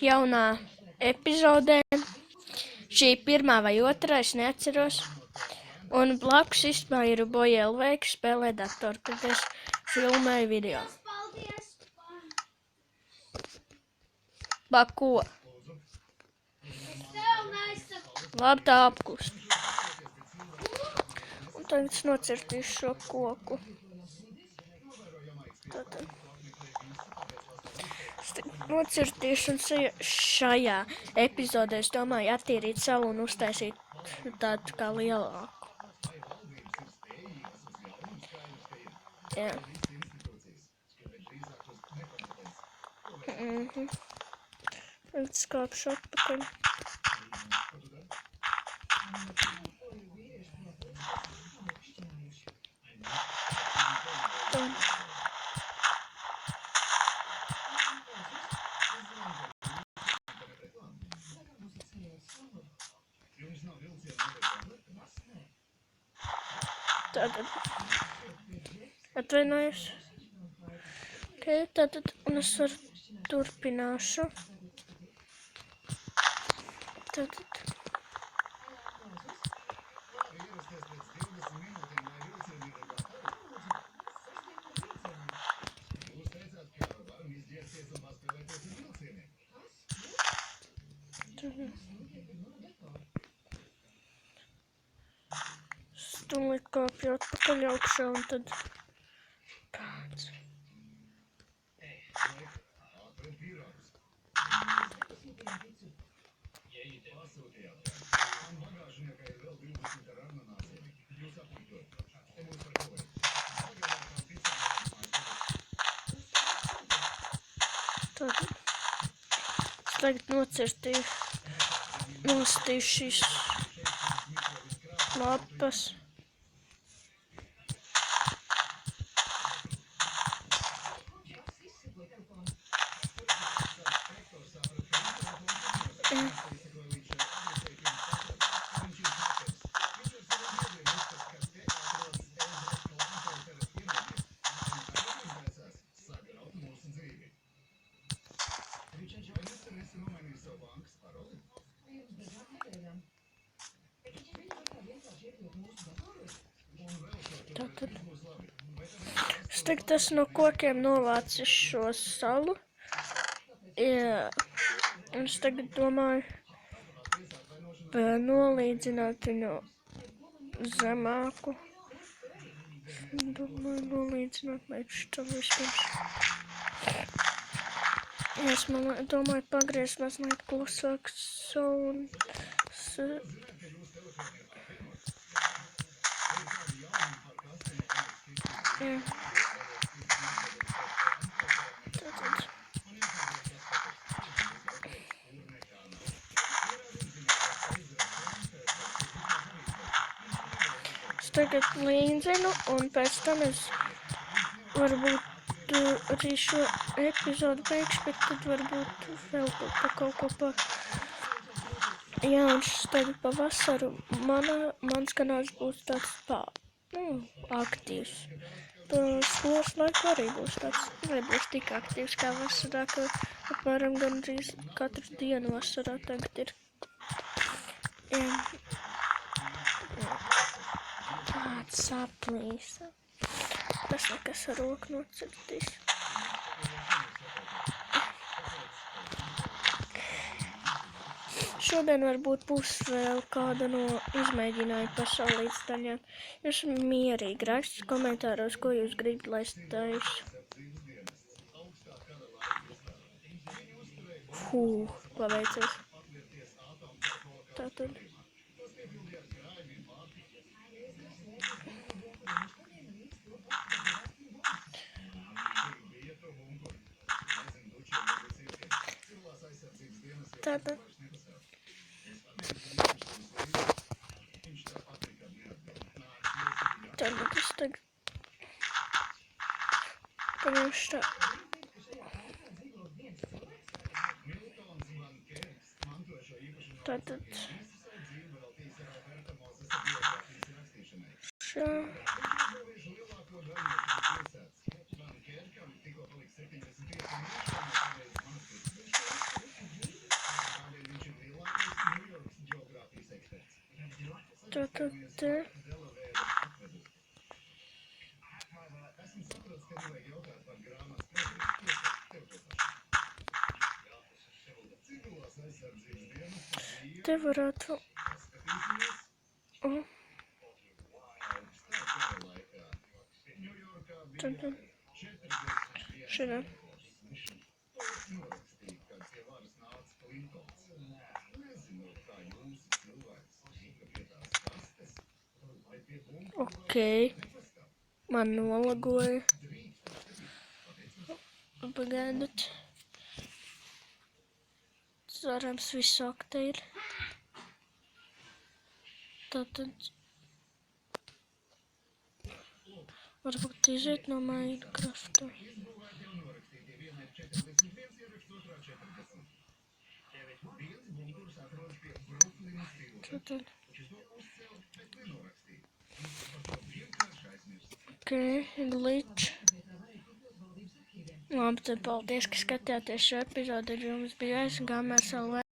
jaunā epizodē. Šī pirmā vai otrā, es neatceros. Un blakus istabā ir Boja.lv, kas spēlē datoru, kad es filmēju video. Ko? Labi, tā apkust. Un tagad es nocirtīšu šo koku. Tātad. Es tagad nocirtīšu un šajā epizodē es domāju attīrīt salu un uztaisīt tādu kā lielāku. Jā. Tagad skāpšu atpakaļ. Tātad. Atvainojos. Okay, tātad, un es turpināšu. Tātad. Stūlīt kāpju atpakaļ augšā un tad tāds. Tad es tagad nostīšu šīs lapas. Tātad. Es tagad esmu no kokiem novācis šo salu. Jā. Un es tagad domāju nolīdzināt viņu zemāku. Domāju nolīdzināt, lai šito vispirms. Es domāju pagriezt mazliet klusāk salu un jā. Tātad. Es tagad līdzinu un pēc tam es varbūt arī šo epizodu beigšu, bet tad varbūt vēl kaut ko pa. Jā, un šis tagad pa vasaru mans kanāls būs tāds aktīvs. Skolas laiku arī būs tāds, nebūs tik aktīvs kā vasarā, ka apmēram gandrīz katru dienu vasarā tagad ir. Tāds saplīsa. Tas nekas ar roku nocirtīs. Šodien varbūt būs vēl kāda no izmēģinājuma par saulītes daļām. Jūs mierīgi rakstiet komentāros, ko jūs gribat, lai es taisu. Paveicies. Tātad. Tātad. Tagad es paņemšu tā. Tātad šā. Tātad te. Te varētu. Tad. Šitā. Okei. Man nolagoja. Pagaidiet. Cerams, viss ok ir. Tātad. Varbūt iziet no Minecrafta. Tātad. Ok, glitch. Labi, tad paldies, ka skatījāties šo epizodi. Ar jums bija es, Gamers LV.